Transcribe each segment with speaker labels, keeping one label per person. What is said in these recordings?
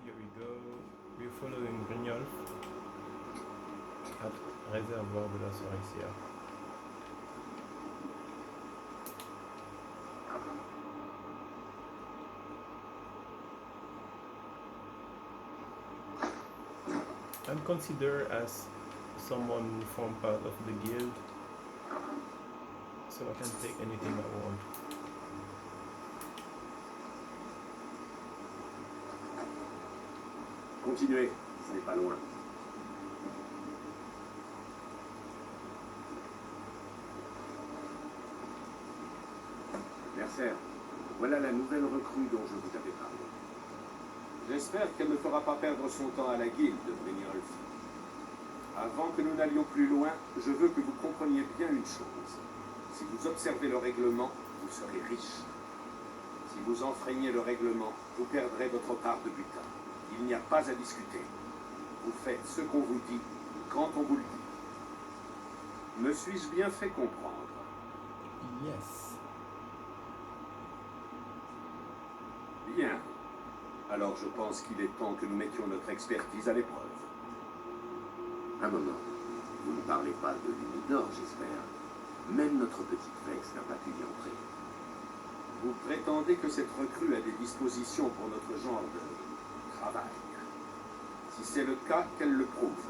Speaker 1: here we go. We're following Grignolf at Réservoir de la Sorexia. I'm considered as someone who form part of the guild, so I can take anything I want.
Speaker 2: Continuez, ce n'est pas loin. Mercer, voilà la nouvelle recrue dont je vous avais parlé. J'espère qu'elle ne fera pas perdre son temps à la guilde, Brynjolf. Avant que nous n'allions plus loin, je veux que vous compreniez bien une chose. Si vous observez le règlement, vous serez riche. Si vous enfreignez le règlement, vous perdrez votre part de butin. Il n'y a pas à discuter. Vous faites ce qu'on vous dit, quand on vous le dit. Me suis-je bien fait comprendre?
Speaker 1: Yes.
Speaker 2: Bien. Alors je pense qu'il est temps que nous mettions notre expertise à l'épreuve. Un moment. Vous ne parlez pas de Lumidor, j'espère. Même notre petite Vex n'a pas pu y entrer. Vous prétendez que cette recrue a des dispositions pour notre genre de travail. Si c'est le cas, qu'elle le prouve.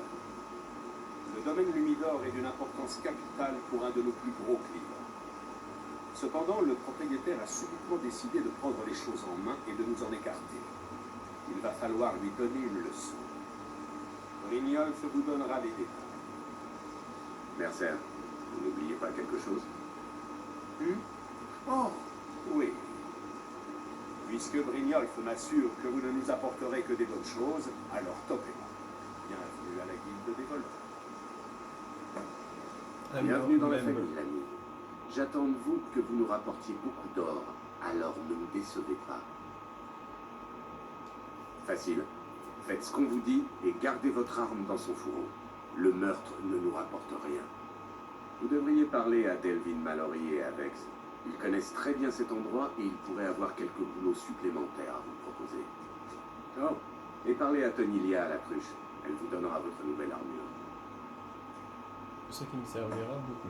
Speaker 2: Le domaine Lumidor est d'une importance capitale pour un de nos plus gros clients. Cependant, le propriétaire a subitement décidé de prendre les choses en main et de nous en écarter. Il va falloir lui donner une leçon. Brynjolf vous donnera les détails. Mercer, vous n'oubliez pas quelque chose? Oh, oui. Puisque Brynjolf m'assure que vous ne nous apporterez que des bonnes choses, alors topez-moi. Bienvenue à la guilde des voleurs. Bienvenue dans la famille, l'ami. J'attends de vous que vous nous rapportiez beaucoup d'or, alors ne nous décevez pas. Facile. Faites ce qu'on vous dit et gardez votre arme dans son fourreau. Le meurtre ne nous rapporte rien. Vous devriez parler à Delvin Mallory et à Vex. Ils connaissent très bien cet endroit et ils pourraient avoir quelques boulots supplémentaires à vous proposer. Oh, et parlez à Tonilia à la cruche. Elle vous donnera votre nouvelle armure.
Speaker 1: Ce qui me servira beaucoup.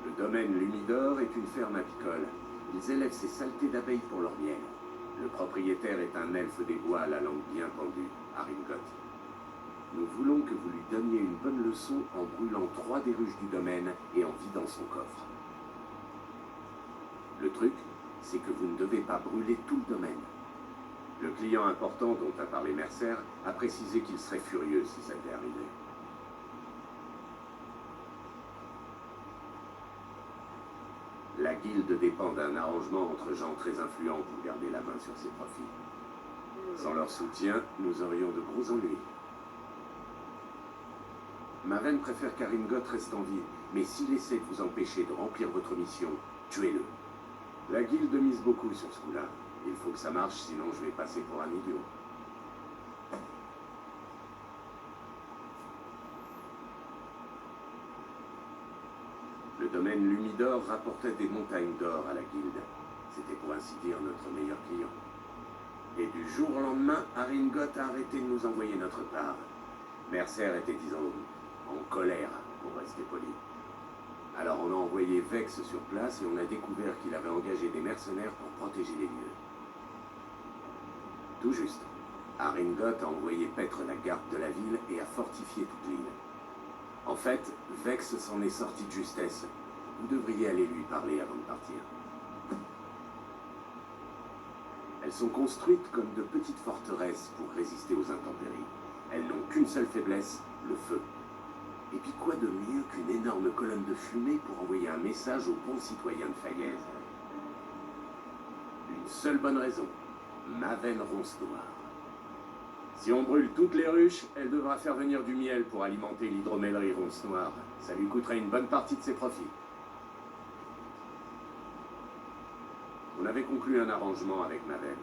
Speaker 2: Le domaine Lumidor est une ferme apicole. Ils élèvent ces saletés d'abeilles pour leur miel. Le propriétaire est un elfe des bois à la langue bien pendue, Haringot. Nous voulons que vous lui donniez une bonne leçon en brûlant 3 des ruches du domaine et en vidant son coffre. Le truc, c'est que vous ne devez pas brûler tout le domaine. Le client important dont a parlé Mercer a précisé qu'il serait furieux si ça devait arriver. La guilde dépend d'un arrangement entre gens très influents pour garder la main sur ses profits. Sans leur soutien, nous aurions de gros ennuis. Ma reine préfère qu'Haringot reste en vie, mais s'il essaie de vous empêcher de remplir votre mission, tuez-le. La guilde mise beaucoup sur ce coup-là. Il faut que ça marche, sinon je vais passer pour un idiot. Le domaine Lumidor rapportait des montagnes d'or à la guilde. C'était pour ainsi dire notre meilleur client. Et du jour au lendemain, Haringot a arrêté de nous envoyer notre part. Mercer était, disons, en colère, pour rester poli. Alors on a envoyé Vex sur place et on a découvert qu'il avait engagé des mercenaires pour protéger les lieux. Tout juste. Haringot a envoyé paître la garde de la ville et a fortifié toute l'île. En fait, Vex s'en est sorti de justesse. Vous devriez aller lui parler avant de partir. Elles sont construites comme de petites forteresses pour résister aux intempéries. Elles n'ont qu'une seule faiblesse, le feu. Et puis quoi de mieux qu'une énorme colonne de fumée pour envoyer un message aux bons citoyens de Fayez? Une seule bonne raison, Maven ronce noire. Si on brûle toutes les ruches, elle devra faire venir du miel pour alimenter l'hydromellerie ronce noire. Ça lui coûterait une bonne partie de ses profits. On avait conclu un arrangement avec Maven.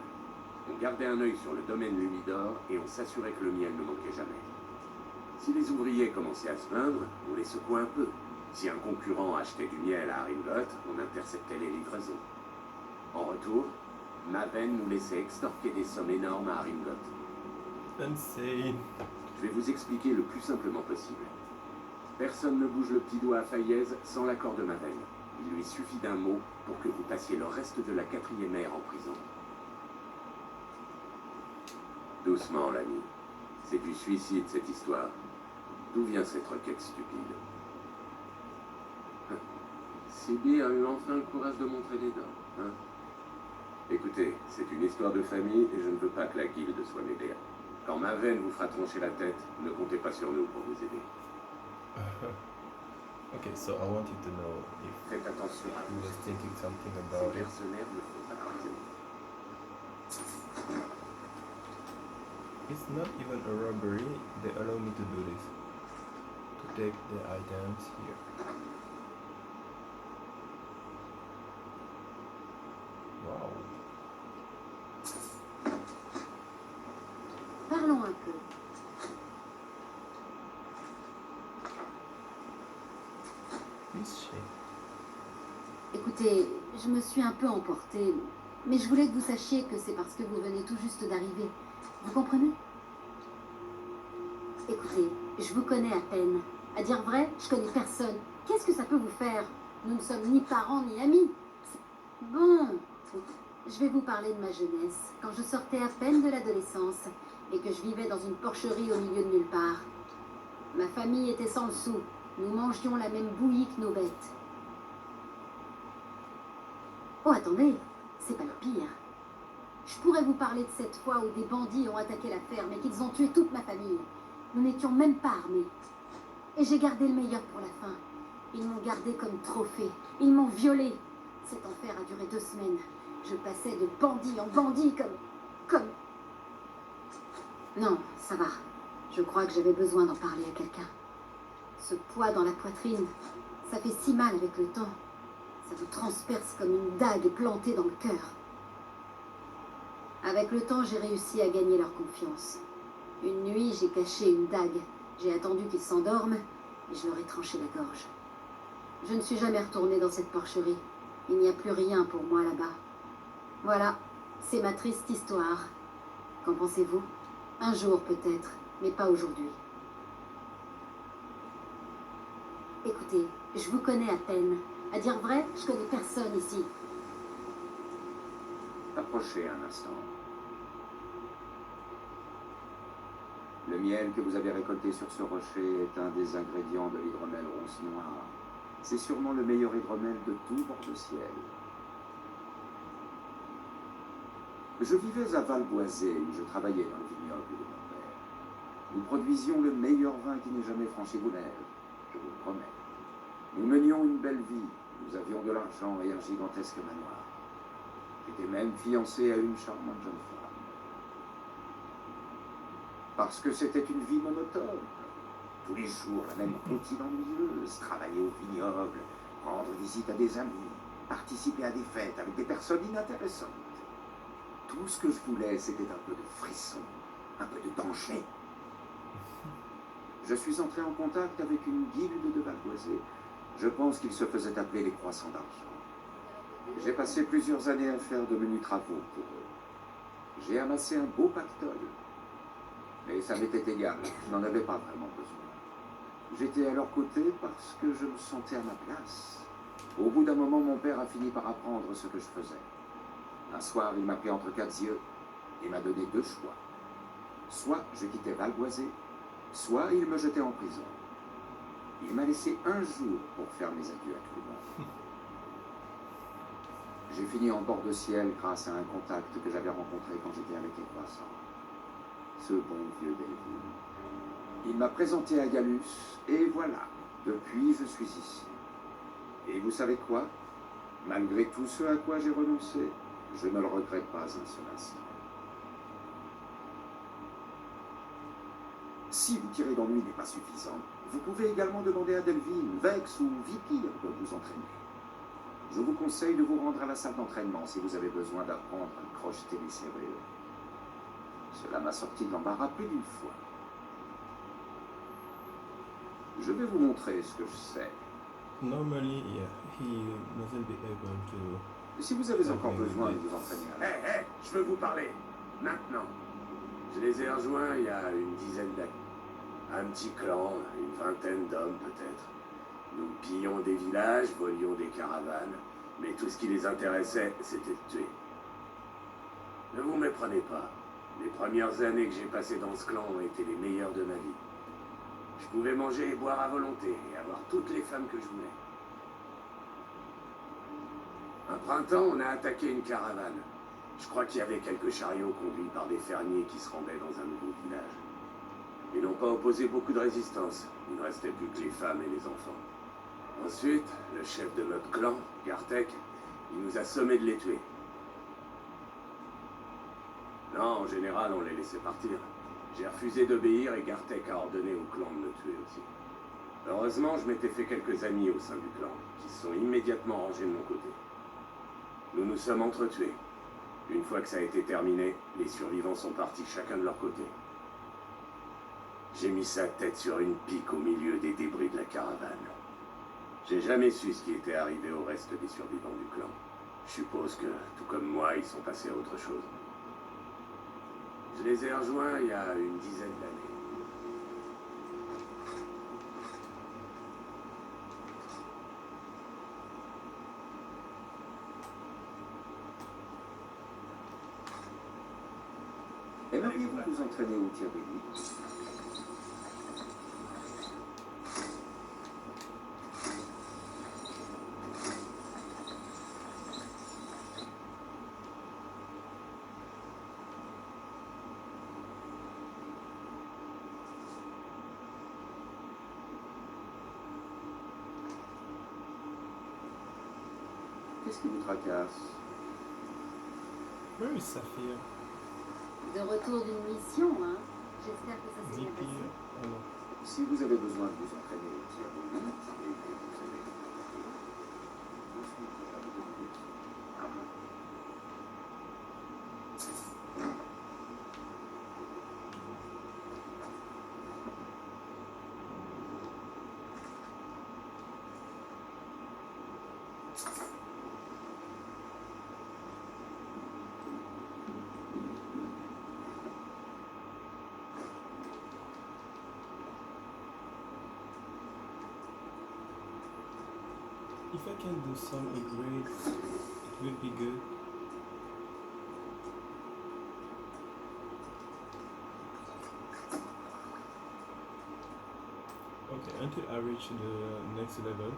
Speaker 2: On gardait un œil sur le domaine Lumidor et on s'assurait que le miel ne manquait jamais. Si les ouvriers commençaient à se plaindre, on les secouait un peu. Si un concurrent achetait du miel à Haringot, on interceptait les livraisons. En retour, Maven nous laissait extorquer des sommes énormes à Haringot.
Speaker 1: Insane.
Speaker 2: Je vais vous expliquer le plus simplement possible. Personne ne bouge le petit doigt à Fayez sans l'accord de Maven. Il lui suffit d'un mot pour que vous passiez le reste de la 4e ère en prison. Doucement, l'ami. C'est du suicide, cette histoire. D'où vient cette requête stupide? Sibyl a eu enfin le courage de montrer les dents, hein? Écoutez, c'est une histoire de famille et je ne veux pas que la guilde soit mêlée. Quand Maven vous fera troncher la tête, ne comptez pas sur nous pour vous aider.
Speaker 1: Okay, so I want you to know if
Speaker 2: Faites attention à
Speaker 1: he
Speaker 2: vous.
Speaker 1: was thinking something
Speaker 2: Ces
Speaker 1: about it.
Speaker 2: mercenaires ne faudra pas aimer.
Speaker 1: It's not even a robbery. They allow me to do this. To take the items here. Wow.
Speaker 3: Parlons un peu.
Speaker 1: Who is she?
Speaker 3: Écoutez, je me suis un peu emportée, mais je voulais que vous sachiez que c'est parce que vous venez tout juste d'arriver. Vous comprenez? Écoutez, je vous connais à peine. À dire vrai, je connais personne. Qu'est-ce que ça peut vous faire? Nous ne sommes ni parents ni amis. Bon, je vais vous parler de ma jeunesse, quand je sortais à peine de l'adolescence et que je vivais dans une porcherie au milieu de nulle part. Ma famille était sans le sou. Nous mangions la même bouillie que nos bêtes. Oh, attendez, c'est pas le pire. Je pourrais vous parler de cette fois où des bandits ont attaqué la ferme et qu'ils ont tué toute ma famille. Nous n'étions même pas armés. Et j'ai gardé le meilleur pour la fin. Ils m'ont gardé comme trophée. Ils m'ont violé. Cet enfer a duré 2 semaines. Je passais de bandit en bandit comme... Non, ça va. Je crois que j'avais besoin d'en parler à quelqu'un. Ce poids dans la poitrine, ça fait si mal avec le temps. Ça vous transperce comme une dague plantée dans le cœur. Avec le temps, j'ai réussi à gagner leur confiance. Une nuit, j'ai caché une dague. J'ai attendu qu'ils s'endorment et je leur ai tranché la gorge. Je ne suis jamais retournée dans cette porcherie. Il n'y a plus rien pour moi là-bas. Voilà, c'est ma triste histoire. Qu'en pensez-vous? Un jour peut-être, mais pas aujourd'hui. Écoutez, je vous connais à peine. À dire vrai, je connais personne ici.
Speaker 2: Approchez un instant. Le miel que vous avez récolté sur ce rocher est un des ingrédients de l'hydromel rousse noire. C'est sûrement le meilleur hydromel de tout Bord-de-Ciel. Je vivais à Valboisé, où je travaillais dans le vignoble de mon père. Nous produisions le meilleur vin qui n'ait jamais franchi vos lèvres, je vous le promets. Nous menions une belle vie, nous avions de l'argent et un gigantesque manoir. J'étais même fiancé à une charmante jeune femme. Parce que c'était une vie monotone. Tous les jours, la même routine ennuyeuse, travailler au vignoble, rendre visite à des amis, participer à des fêtes avec des personnes inintéressantes. Tout ce que je voulais, c'était un peu de frisson, un peu de danger. Je suis entré en contact avec une guilde de Valboisé. Je pense qu'ils se faisaient appeler les Croissants d'Argent. J'ai passé plusieurs années à faire de menus travaux pour eux. J'ai amassé un beau pactole. Mais ça m'était égal, je n'en avais pas vraiment besoin. J'étais à leur côté parce que je me sentais à ma place. Au bout d'un moment, mon père a fini par apprendre ce que je faisais. Un soir, il m'a pris entre 4 yeux et m'a donné 2 choix. Soit je quittais Valboisé, soit il me jetait en prison. Il m'a laissé un jour pour faire mes adieux à tout le monde. J'ai fini en Bord-de-Ciel grâce à un contact que j'avais rencontré quand j'étais avec les Croissants. Ce bon vieux Delville. Il m'a présenté à Gallus, et voilà, depuis je suis ici. Et vous savez quoi? Malgré tout ce à quoi j'ai renoncé, je ne le regrette pas un seul instant. Si vous tirez d'ennui n'est pas suffisant, vous pouvez également demander à Delville, Vex ou Vicky de vous entraîner. Je vous conseille de vous rendre à la salle d'entraînement si vous avez besoin d'apprendre à crocheter les serrures. Cela m'a sorti de l'embarras plus d'une fois. Je vais vous montrer ce que je sais.
Speaker 1: Normally, yeah, he mustn't be able to
Speaker 2: Si vous avez encore besoin de vous entraîner... Hé, je veux vous parler. Maintenant. Je les ai rejoints il y a une dizaine d'années. Un petit clan, une vingtaine d'hommes peut-être. Nous pillions des villages, volions des caravanes, mais tout ce qui les intéressait, c'était de tuer. Ne vous méprenez pas. Les premières années que j'ai passées dans ce clan ont été les meilleures de ma vie. Je pouvais manger et boire à volonté et avoir toutes les femmes que je voulais. Un printemps, on a attaqué une caravane. Je crois qu'il y avait quelques chariots conduits par des fermiers qui se rendaient dans un nouveau village. Ils n'ont pas opposé beaucoup de résistance. Il ne restait plus que les femmes et les enfants. Ensuite, le chef de notre clan, Gartek, il nous a sommé de les tuer. Non, en général, on les laissait partir. J'ai refusé d'obéir et Gartek a ordonné au clan de me tuer aussi. Heureusement, je m'étais fait quelques amis au sein du clan, qui se sont immédiatement rangés de mon côté. Nous nous sommes entretués. Une fois que ça a été terminé, les survivants sont partis chacun de leur côté. J'ai mis sa tête sur une pique au milieu des débris de la caravane. J'ai jamais su ce qui était arrivé au reste des survivants du clan. Je suppose que, tout comme moi, ils sont passés à autre chose. Je les ai rejoints il y a une dizaine d'années. Aimeriez-vous vous entraîner au tir d'élite? Qu'est-ce qui vous tracasse?
Speaker 1: Where is Saphir?
Speaker 3: De retour d'une mission, hein. J'espère que ça s'est bien passé.
Speaker 1: Nipir? Oh non.
Speaker 2: Si vous avez besoin de vous entraîner au tir d'élite, et que vous avez ensuite, à vous demander. Ah bon?
Speaker 1: If I can do some upgrades, it will be good. Okay, until I reach the next level,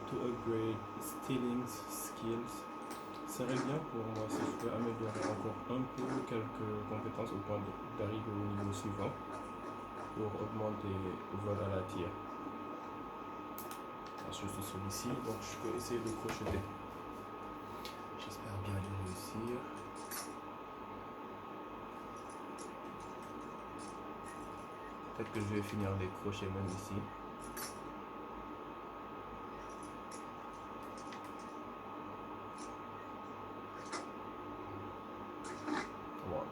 Speaker 1: to upgrade stealing's skills, serait bien pour moi si je peux améliorer encore un peu quelques compétences au point d'arriver au niveau suivant pour augmenter vol à la tire. Juste celui-ci, donc je peux essayer de crocheter. J'espère bien y réussir. Peut-être que je vais finir les crochets même ici. Voilà.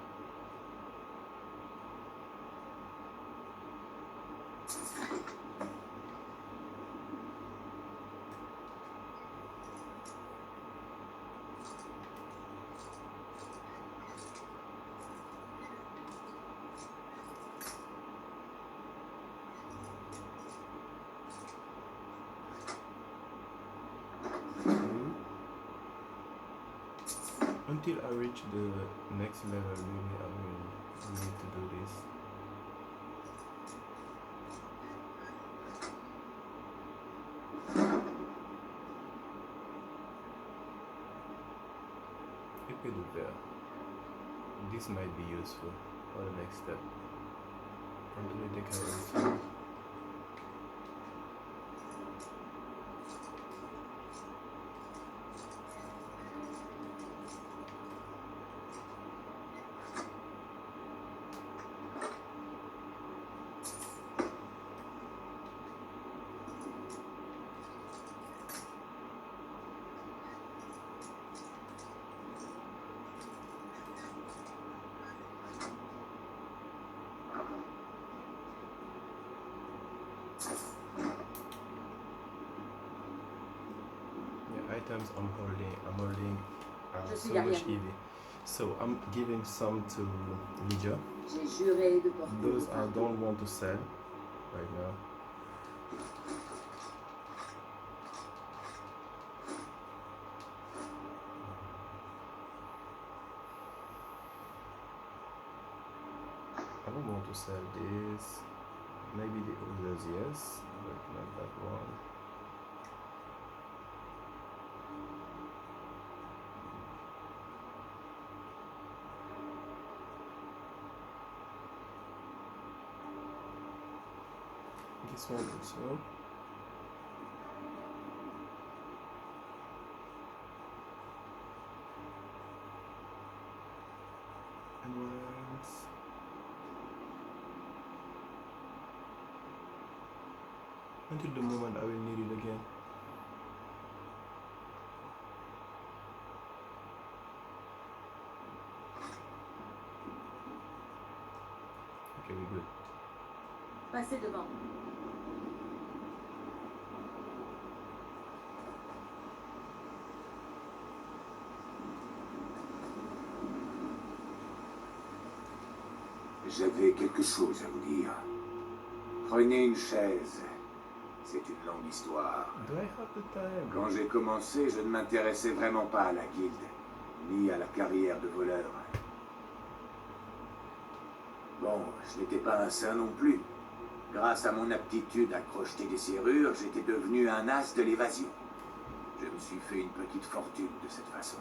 Speaker 1: Until I reach the next level, maybe I will need to do this. Épée de verre. This might be useful for the next step. Dans tous les cas ici. I items I'm holding are
Speaker 3: Je suis
Speaker 1: so
Speaker 3: derrière
Speaker 1: much
Speaker 3: vous.
Speaker 1: heavy. So I'm giving some to Lydia.
Speaker 3: J'ai juré de porter
Speaker 1: Those
Speaker 3: vos
Speaker 1: I
Speaker 3: fardeaux.
Speaker 1: don't want to sell right now. I don't want to sell this. Maybe the others, yes, but not that one. This one also. And what else? Until the moment I will need it again. Okay, we're good.
Speaker 3: Passez devant.
Speaker 2: J'avais quelque chose à vous dire. Prenez une chaise. C'est une longue histoire.
Speaker 1: Do I have the time?
Speaker 2: Quand j'ai commencé, je ne m'intéressais vraiment pas à la guilde, ni à la carrière de voleur. Bon, je n'étais pas un saint non plus. Grâce à mon aptitude à crocheter des serrures, j'étais devenu un as de l'évasion. Je me suis fait une petite fortune de cette façon.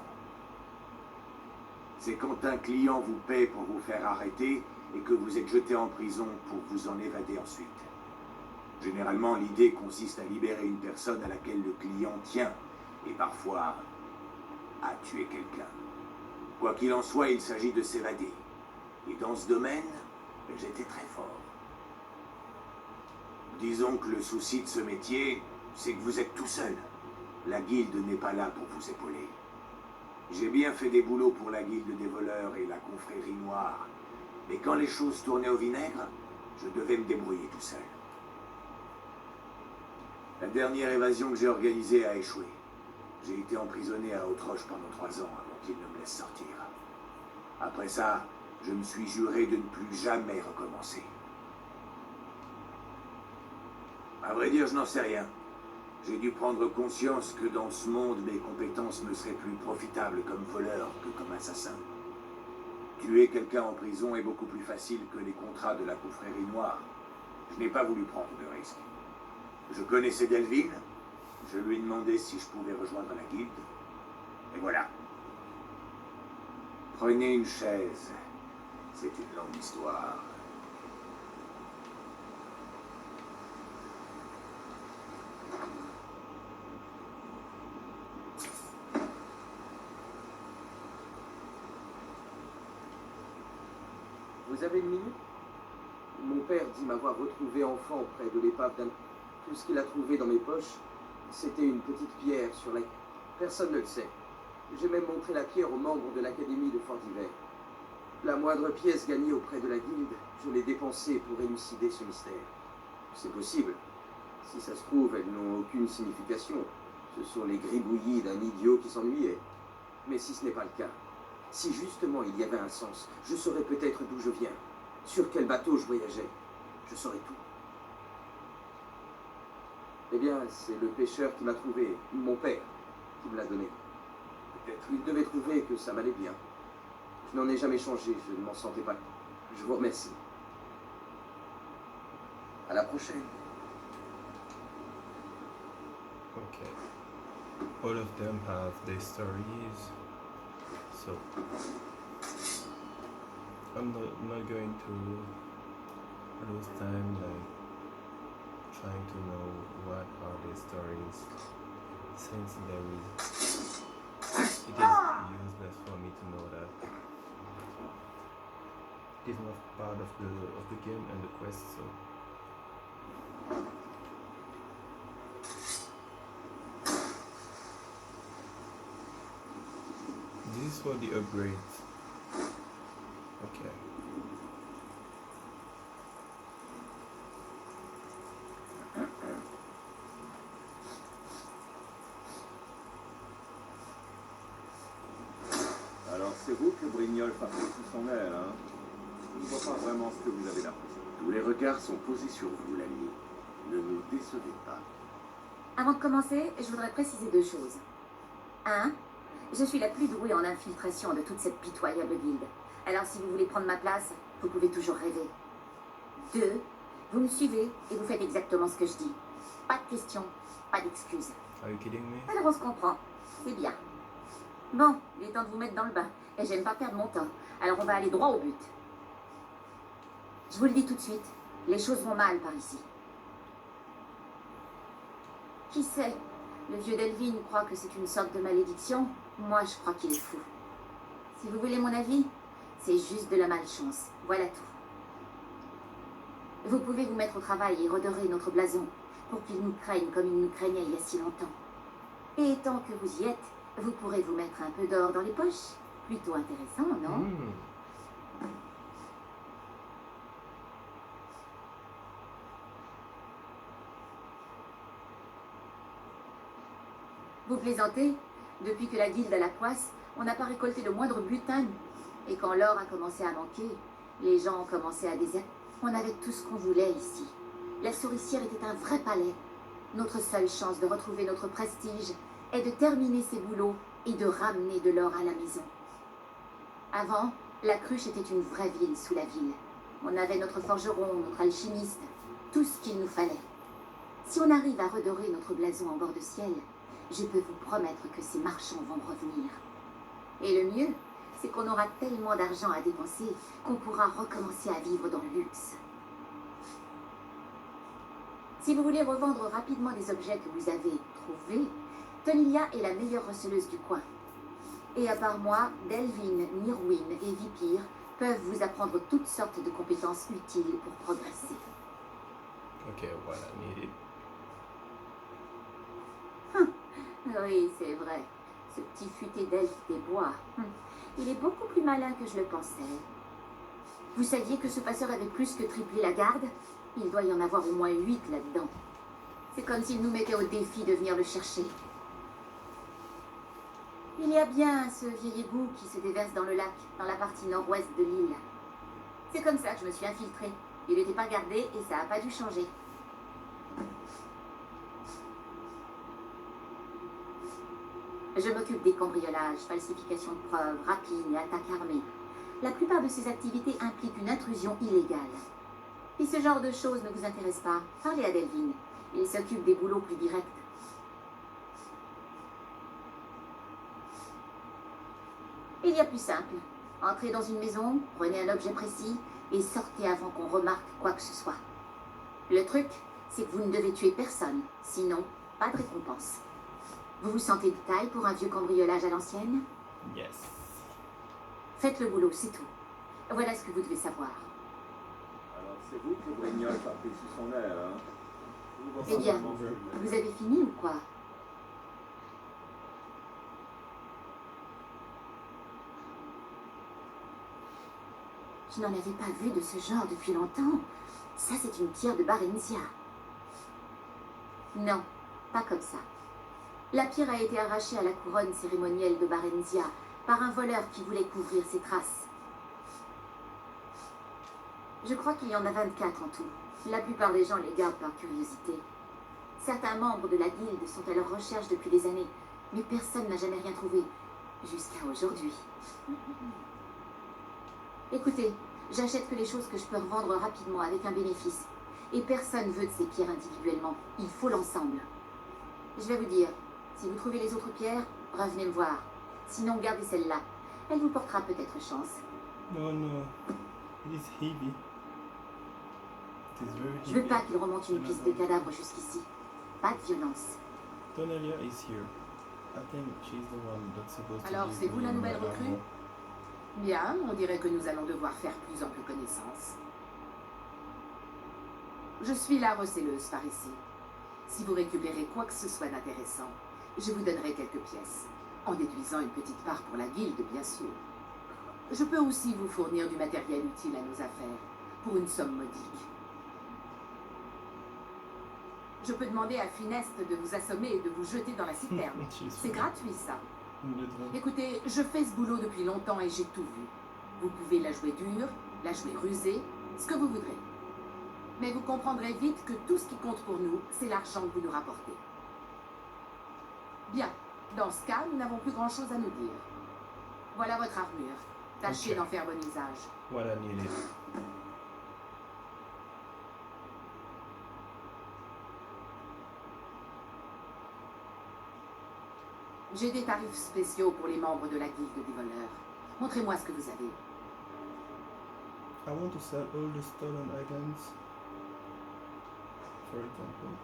Speaker 2: C'est quand un client vous paie pour vous faire arrêter et que vous êtes jeté en prison pour vous en évader ensuite. Généralement, l'idée consiste à libérer une personne à laquelle le client tient et parfois à tuer quelqu'un. Quoi qu'il en soit, il s'agit de s'évader. Et dans ce domaine, j'étais très fort. Disons que le souci de ce métier, c'est que vous êtes tout seul. La guilde n'est pas là pour vous épauler. J'ai bien fait des boulots pour la guilde des voleurs et la confrérie noire. Mais quand les choses tournaient au vinaigre, je devais me débrouiller tout seul. La dernière évasion que j'ai organisée a échoué. J'ai été emprisonné à Haute-Roche pendant 3 ans avant qu'ils ne me laissent sortir. Après ça, je me suis juré de ne plus jamais recommencer. À vrai dire, je n'en sais rien. J'ai dû prendre conscience que dans ce monde, mes compétences me seraient plus profitables comme voleur que comme assassin. Tuer quelqu'un en prison est beaucoup plus facile que les contrats de la confrérie noire. Je n'ai pas voulu prendre de risque. Je connaissais Delville, je lui ai demandé si je pouvais rejoindre la guilde, et voilà. Prenez une chaise, c'est une longue histoire.
Speaker 4: Vous avez une minute? Mon père dit m'avoir retrouvé enfant près de l'épave d'un... Tout ce qu'il a trouvé dans mes poches, c'était une petite pierre sur la... Personne ne le sait. J'ai même montré la pierre aux membres de l'académie de Fort d'Hiver. La moindre pièce gagnée auprès de la guilde, je l'ai dépensée pour élucider ce mystère. C'est possible. Si ça se trouve, elles n'ont aucune signification. Ce sont les gribouillis d'un idiot qui s'ennuyait. Mais si ce n'est pas le cas, si justement il y avait un sens, je saurais peut-être d'où je viens, sur quel bateau je voyageais. Je saurais tout. Eh bien, c'est le pêcheur qui m'a trouvé, mon père, qui me l'a donné. Peut-être il devait trouver que ça m'allait bien. Je n'en ai jamais changé, je ne m'en sentais pas. Je vous remercie. À la prochaine.
Speaker 1: Okay. All of them have their stories. So I'm not going to lose time like trying to know what are their stories, since it is useless for me to know that. It's not part of the game and the quest, so this is for the upgrades. Okay.
Speaker 2: brignole par-dessus son aile, hein. Je ne vois pas vraiment ce que vous avez l'impression. Tous les regards sont posés sur vous, l'ami. Ne nous décevez pas.
Speaker 5: Avant de commencer, je voudrais préciser 2 choses. 1. Je suis la plus douée en infiltration de toute cette pitoyable guilde. Alors si vous voulez prendre ma place, vous pouvez toujours rêver. 2. Vous me suivez et vous faites exactement ce que je dis. Pas de questions, pas d'excuses.
Speaker 1: Are you kidding me?
Speaker 5: Alors on se comprend. C'est bien. Bon, il est temps de vous mettre dans le bain. Et j'aime pas perdre mon temps. Alors on va aller droit au but. Je vous le dis tout de suite, les choses vont mal par ici. Qui sait? Le vieux Delvin croit que c'est une sorte de malédiction. Moi, je crois qu'il est fou. Si vous voulez mon avis, c'est juste de la malchance. Voilà tout. Vous pouvez vous mettre au travail et redorer notre blason pour qu'il nous craigne comme il nous craignait il y a si longtemps. Et tant que vous y êtes, vous pourrez vous mettre un peu d'or dans les poches. Plutôt intéressant, non? Vous plaisantez? Depuis que la guilde a la poisse, on n'a pas récolté le moindre butin. Et quand l'or a commencé à manquer, les gens ont commencé à déserter. On avait tout ce qu'on voulait ici. La souricière était un vrai palais. Notre seule chance de retrouver notre prestige est de terminer ces boulots et de ramener de l'or à la maison. Avant, la cruche était une vraie ville sous la ville. On avait notre forgeron, notre alchimiste, tout ce qu'il nous fallait. Si on arrive à redorer notre blason en bord de ciel, je peux vous promettre que ces marchands vont revenir. Et le mieux, c'est qu'on aura tellement d'argent à dépenser qu'on pourra recommencer à vivre dans le luxe. Si vous voulez revendre rapidement des objets que vous avez trouvés, Tonilia est la meilleure receleuse du coin. Et à part moi, Delvin, Nirwin et Vipir peuvent vous apprendre toutes sortes de compétences utiles pour progresser.
Speaker 1: Ok, voilà, needed.
Speaker 5: Oui, c'est vrai. Ce petit futé d'elfe des bois. Il est beaucoup plus malin que je le pensais. Vous saviez que ce passeur avait plus que triplé la garde? Il doit y en avoir au moins 8 là-dedans. C'est comme s'il nous mettait au défi de venir le chercher. Il y a bien ce vieil égout qui se déverse dans le lac, dans la partie nord-ouest de l'île. C'est comme ça que je me suis infiltrée. Il n'était pas gardé et ça n'a pas dû changer. Je m'occupe des cambriolages, falsification de preuves, rapines et attaques armées. La plupart de ces activités impliquent une intrusion illégale. Si ce genre de choses ne vous intéresse pas, parlez à Delvin. Il s'occupe des boulots plus directs. Il y a plus simple. Entrez dans une maison, prenez un objet précis et sortez avant qu'on remarque quoi que ce soit. Le truc, c'est que vous ne devez tuer personne, sinon pas de récompense. Vous vous sentez de taille pour un vieux cambriolage à l'ancienne?
Speaker 1: Yes.
Speaker 5: Faites le boulot, c'est tout. Voilà ce que vous devez savoir.
Speaker 2: Alors c'est vous que le brignole par-dessus son aile, hein. Je vous vois
Speaker 5: Eh
Speaker 2: pas
Speaker 5: bien,
Speaker 2: vraiment faire.
Speaker 5: vous avez fini ou quoi? Je n'en avais pas vu de ce genre depuis longtemps. Ça, c'est une pierre de Barenzia. Non, pas comme ça. La pierre a été arrachée à la couronne cérémonielle de Barenzia par un voleur qui voulait couvrir ses traces. Je crois qu'il y en a 24 en tout. La plupart des gens les gardent par curiosité. Certains membres de la guilde sont à leur recherche depuis des années, mais personne n'a jamais rien trouvé, jusqu'à aujourd'hui. Écoutez, j'achète que les choses que je peux revendre rapidement avec un bénéfice. Et personne veut de ces pierres individuellement. Il faut l'ensemble. Je vais vous dire, si vous trouvez les autres pierres, revenez me voir. Sinon, gardez celle-là. Elle vous portera peut-être chance.
Speaker 1: No, no. It is heavy. It is very heavy.
Speaker 5: Je veux pas qu'il remonte une piste de cadavre jusqu'ici. Pas de violence.
Speaker 1: Tonalia is here. I think she's the one that's supposed to
Speaker 6: Alors,
Speaker 1: give
Speaker 6: c'est vous la
Speaker 1: me
Speaker 6: nouvelle
Speaker 1: my
Speaker 6: recrue?
Speaker 1: armor.
Speaker 6: Bien, on dirait que nous allons devoir faire plus ample connaissance. Je suis la receleuse par ici. Si vous récupérez quoi que ce soit d'intéressant, je vous donnerai quelques pièces, en déduisant une petite part pour la guilde, bien sûr. Je peux aussi vous fournir du matériel utile à nos affaires, pour une somme modique. Je peux demander à Fineste de vous assommer et de vous jeter dans la citerne.
Speaker 1: She's
Speaker 6: C'est
Speaker 1: funny.
Speaker 6: gratuit, ça.
Speaker 1: Le drone.
Speaker 6: Écoutez, je fais ce boulot depuis longtemps et j'ai tout vu. Vous pouvez la jouer dure, la jouer rusée, ce que vous voudrez. Mais vous comprendrez vite que tout ce qui compte pour nous, c'est l'argent que vous nous rapportez. Bien, dans ce cas, nous n'avons plus grand-chose à nous dire. Voilà votre armure. Tâchez
Speaker 1: Ok.
Speaker 6: d'en faire bon usage.
Speaker 1: What I needed.
Speaker 6: J'ai des tarifs spéciaux pour les membres de la guilde des voleurs. Montrez-moi ce que vous avez.
Speaker 1: I want to sell all the stolen items. For example.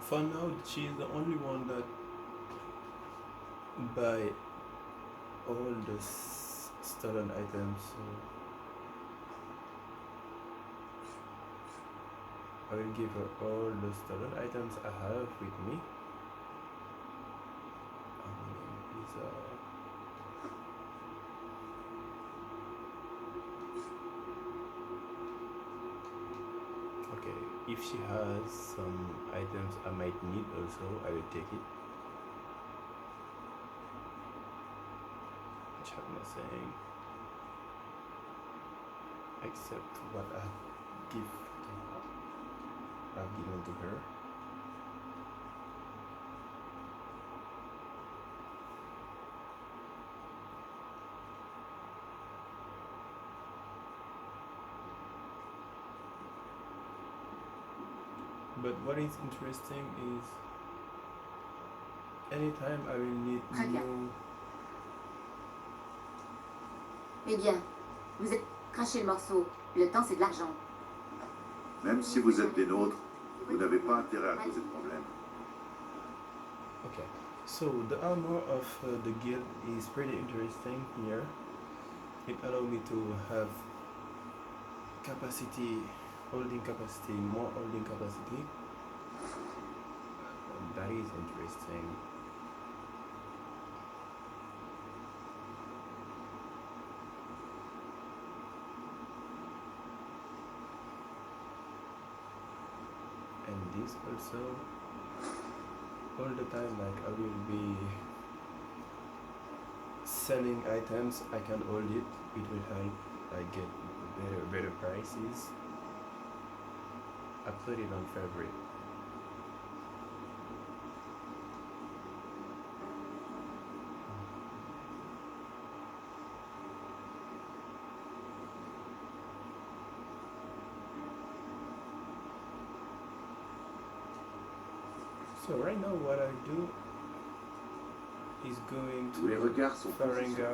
Speaker 1: For now, she's the only one that buy all the stolen items. So I will give her all the stolen items I have with me. Is okay. If she has some items I might need also, I will take it. Which have nothing except what I've given to her. But what is interesting is anytime I will need
Speaker 5: Très bien.
Speaker 1: new.
Speaker 5: Eh bien, vous êtes craché le morceau. Le temps, c'est de l'argent.
Speaker 2: Même si vous êtes des nôtres, vous n'avez pas intérêt à causer de problème.
Speaker 1: Okay, so the armor of the guild is pretty interesting here. It allows me to have holding capacity, more holding capacity. That is interesting. And this also, all the time, like I will be selling items, I can hold it, it will help I get better prices. I put it on fabric. So right now what I do is going
Speaker 2: Tous les
Speaker 1: to
Speaker 2: regards sont
Speaker 1: Farenga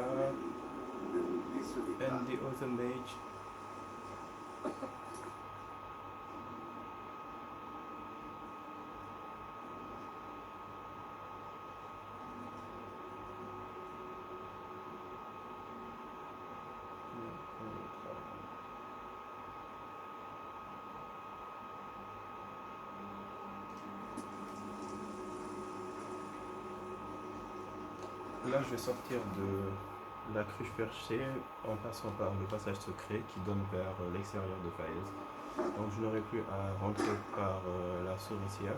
Speaker 2: Ne nous décevez pas.
Speaker 1: and the other mage. là, je vais sortir de la cruche perchée en passant par le passage secret qui donne vers l'extérieur de Faiz. Donc je n'aurai plus à rentrer par la souricière.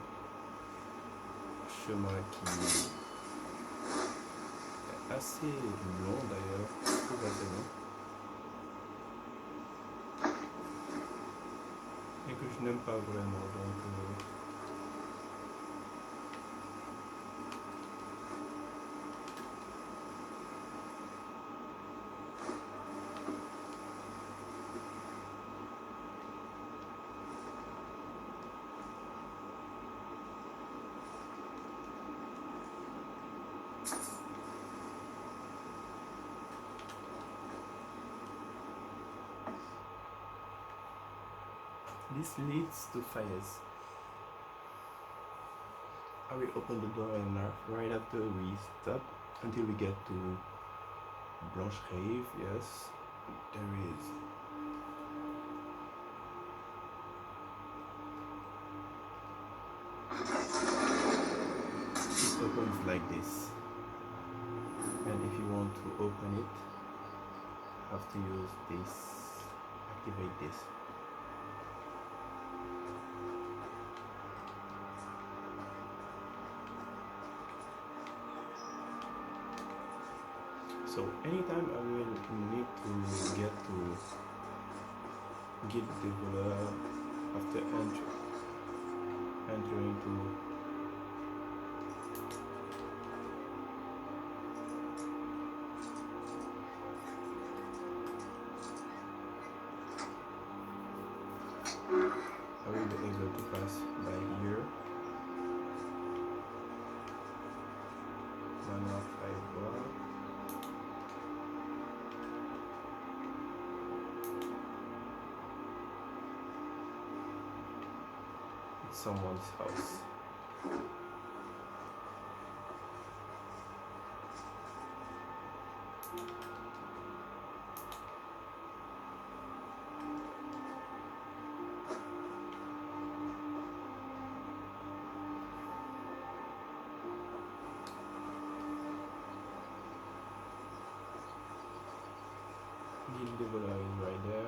Speaker 1: Chemin qui est assez long d'ailleurs, je trouve assez long. Et que je n'aime pas vraiment, donc this leads to Faiz. I will open the door right after we stop until we get to Blanche Rave. Yes, there is. It opens like this, and if you want to open it, you have to use this, activate this. So anytime I will need to get to Guild de Voleur after entering to I will be able to pass by here. Manoir 5 bar. Someone's house. Guild de Voleur is right there.